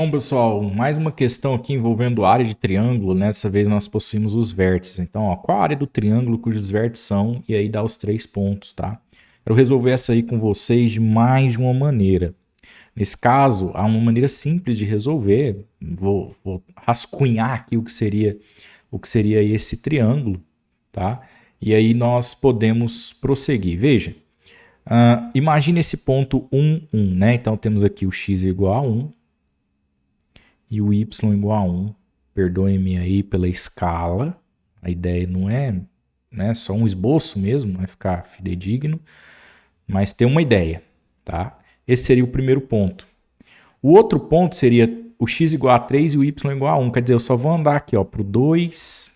Bom, pessoal, mais uma questão aqui envolvendo a área de triângulo. Dessa vez nós possuímos os vértices. Então, ó, qual a área do triângulo cujos vértices são? E aí dá os 3 pontos, tá? Quero resolver essa aí com vocês de mais de uma maneira. Nesse caso, há uma maneira simples de resolver. Vou rascunhar aqui o que seria esse triângulo, tá? E aí nós podemos prosseguir. Veja, imagine esse ponto 1, 1, né? Então temos aqui o x igual a 1 e o y igual a 1. Perdoem-me aí pela escala. A ideia não é, né, só um esboço mesmo, não é ficar fidedigno, mas ter uma ideia, tá? Esse seria o primeiro ponto. O outro ponto seria o x igual a 3 e o y igual a 1. Quer dizer, eu só vou andar aqui ó, para o 2,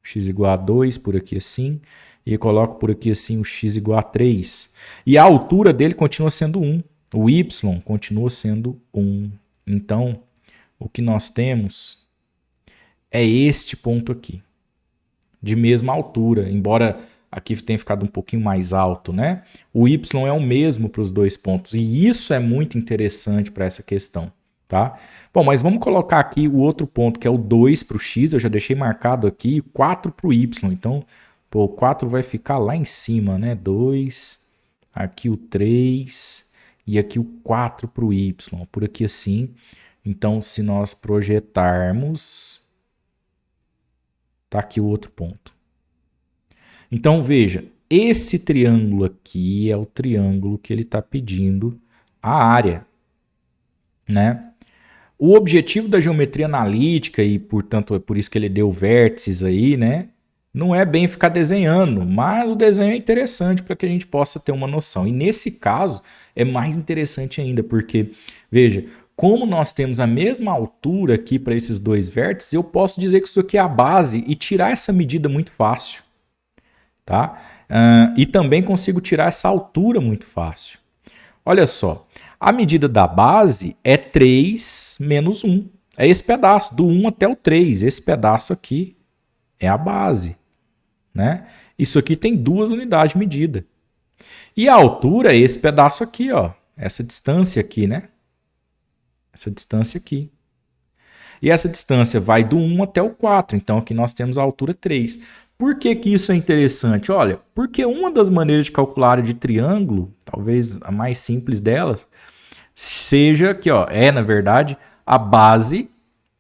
x igual a 2, por aqui assim, e eu coloco por aqui assim o x igual a 3. E a altura dele continua sendo 1. O y continua sendo 1. Então, o que nós temos é este ponto aqui, de mesma altura, embora aqui tenha ficado um pouquinho mais alto, né? O y é o mesmo para os dois pontos, e isso é muito interessante para essa questão, tá? Bom, mas vamos colocar aqui o outro ponto, que é o 2 para o x, eu já deixei marcado aqui, e 4 para o y, então, pô, o 4 vai ficar lá em cima, né? 2, aqui o 3, e aqui o 4 para o y, por aqui assim. Então, se nós projetarmos, tá aqui o outro ponto. Então, veja, esse triângulo aqui é o triângulo que ele está pedindo a área, né? O objetivo da geometria analítica, e portanto é por isso que ele deu vértices aí, né? Não é bem ficar desenhando, mas o desenho é interessante para que a gente possa ter uma noção. E nesse caso é mais interessante ainda, porque, veja, como nós temos a mesma altura aqui para esses dois vértices, eu posso dizer que isso aqui é a base e tirar essa medida muito fácil, tá? E também consigo tirar essa altura muito fácil. Olha só, a medida da base é 3 menos 1. É esse pedaço, do 1 até o 3. Esse pedaço aqui é a base, né? Isso aqui tem 2 unidades de medida. E a altura é esse pedaço aqui, ó. Essa distância aqui, né? Essa distância aqui. E essa distância vai do 1 até o 4. Então aqui nós temos a altura 3. Por que que isso é interessante? Olha, porque uma das maneiras de calcular a área de triângulo, talvez a mais simples delas, seja que, ó, na verdade, a base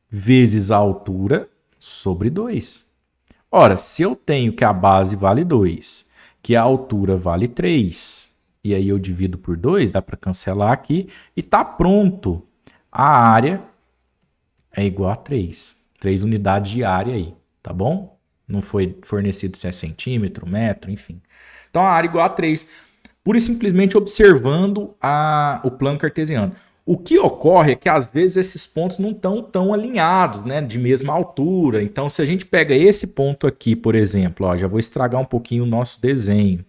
vezes a altura sobre 2. Ora, se eu tenho que a base vale 2, que a altura vale 3, e aí eu divido por 2, dá para cancelar aqui, e tá pronto. A área é igual a 3. 3 unidades de área aí, tá bom? Não foi fornecido se é centímetro, metro, enfim. Então a área é igual a 3. Pura e simplesmente observando o plano cartesiano. O que ocorre é que às vezes esses pontos não estão tão alinhados, né, de mesma altura. Então, se a gente pega esse ponto aqui, por exemplo, ó, já vou estragar um pouquinho o nosso desenho.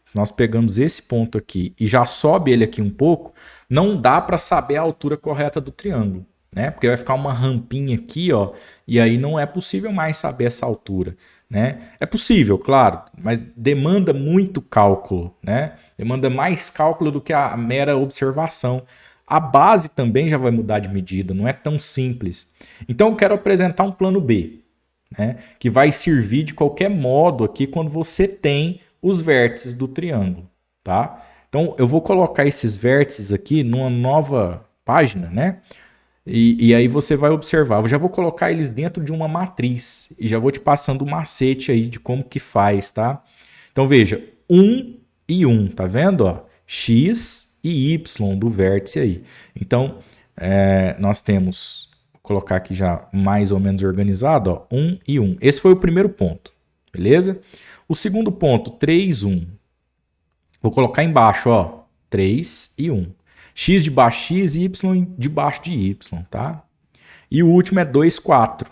Se nós pegamos esse ponto aqui e já sobe ele aqui um pouco, não dá para saber a altura correta do triângulo, né? Porque vai ficar uma rampinha aqui, ó, e aí não é possível mais saber essa altura, né? É possível, claro, mas demanda muito cálculo, né? Demanda mais cálculo do que a mera observação. A base também já vai mudar de medida, não é tão simples. Então eu quero apresentar um plano B, né? Que vai servir de qualquer modo aqui quando você tem os vértices do triângulo, tá? Então eu vou colocar esses vértices aqui numa nova página, né? E aí você vai observar. Eu já vou colocar eles dentro de uma matriz e já vou te passando um macete aí de como que faz, tá? Então veja, 1 e 1, tá vendo? Ó? X e Y do vértice aí. Então nós temos, vou colocar aqui já mais ou menos organizado, ó, 1 e 1. Esse foi o primeiro ponto, beleza? O segundo ponto, 3, 1. Vou colocar embaixo, ó, 3 e 1. X de baixo x e y de baixo de y, tá? E o último é 2, 4.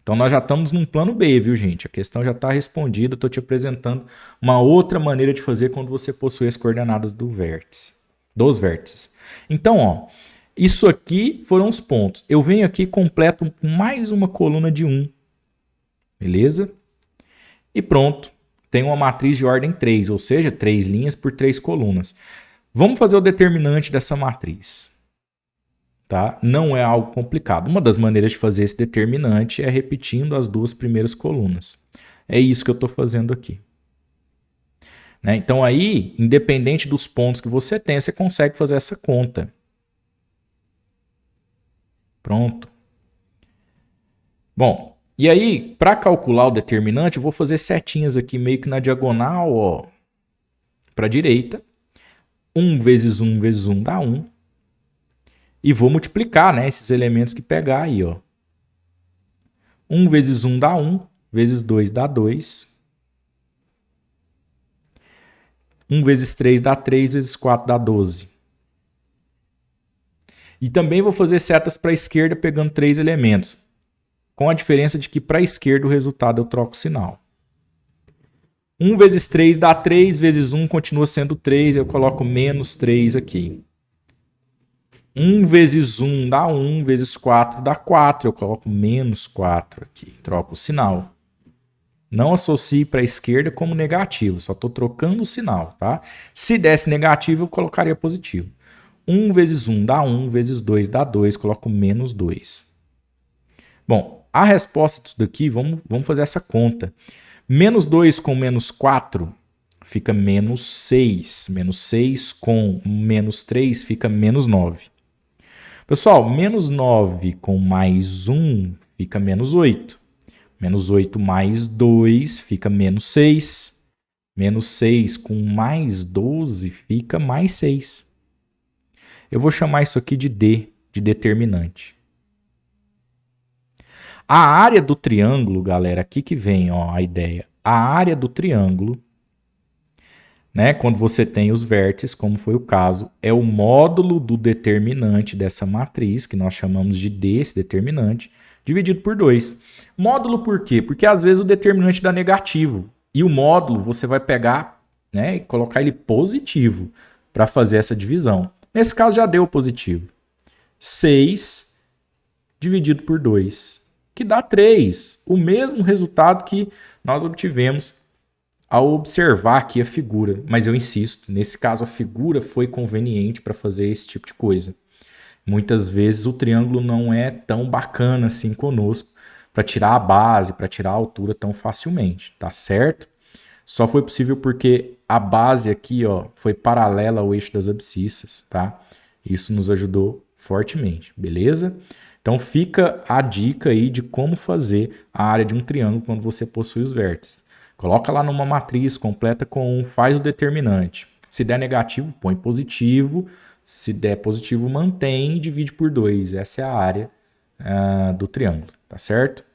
Então nós já estamos num plano B, viu, gente? A questão já está respondida. Estou te apresentando uma outra maneira de fazer quando você possui as coordenadas do vértice, dos vértices. Então, ó, isso aqui foram os pontos. Eu venho aqui e completo mais uma coluna de 1. Beleza? E pronto. Tem uma matriz de ordem 3, ou seja, 3 linhas por 3 colunas. Vamos fazer o determinante dessa matriz. tá? Não é algo complicado. Uma das maneiras de fazer esse determinante é repetindo as duas primeiras colunas. É isso que eu estou fazendo aqui. Né? Então aí, independente dos pontos que você tem, você consegue fazer essa conta. Pronto. Bom, e aí, para calcular o determinante, eu vou fazer setinhas aqui meio que na diagonal, ó, para a direita. 1 vezes 1 vezes 1 dá 1. E vou multiplicar, né, esses elementos que pegar aí, ó. 1 vezes 1 dá 1, vezes 2 dá 2. 1 vezes 3 dá 3, vezes 4 dá 12. E também vou fazer setas para a esquerda pegando 3 elementos, com a diferença de que para a esquerda o resultado eu troco o sinal. 1 vezes 3 dá 3, vezes 1 continua sendo 3, eu coloco menos 3 aqui. 1 vezes 1 dá 1, vezes 4 dá 4, eu coloco menos 4 aqui, troco o sinal. Não associe para a esquerda como negativo, só estou trocando o sinal, tá? Se desse negativo, eu colocaria positivo. 1 vezes 1 dá 1, vezes 2 dá 2, coloco menos 2. Bom, a resposta disso daqui, vamos fazer essa conta. Menos 2 com menos 4 fica menos 6. Menos 6 com menos 3 fica menos 9. Pessoal, menos 9 com mais 1 fica menos 8. Menos 8 mais 2 fica menos 6. Menos 6 com mais 12 fica mais 6. Eu vou chamar isso aqui de D, de determinante. A área do triângulo, galera, aqui que vem ó, a ideia. A área do triângulo, né, quando você tem os vértices, como foi o caso, é o módulo do determinante dessa matriz, que nós chamamos de D, esse determinante, dividido por 2. Módulo por quê? Porque às vezes o determinante dá negativo. E o módulo você vai pegar, né, e colocar ele positivo para fazer essa divisão. Nesse caso já deu positivo. 6 dividido por 2, que dá 3. O mesmo resultado que nós obtivemos ao observar aqui a figura. Mas eu insisto, nesse caso a figura foi conveniente para fazer esse tipo de coisa. Muitas vezes o triângulo não é tão bacana assim conosco para tirar a base, para tirar a altura tão facilmente, tá certo? Só foi possível porque a base aqui ó, foi paralela ao eixo das abscissas, tá? Isso nos ajudou fortemente, beleza? Então fica a dica aí de como fazer a área de um triângulo quando você possui os vértices. Coloca lá numa matriz, completa com 1, faz o determinante. Se der negativo, põe positivo. Se der positivo, mantém e divide por 2. Essa é a área do triângulo, tá certo?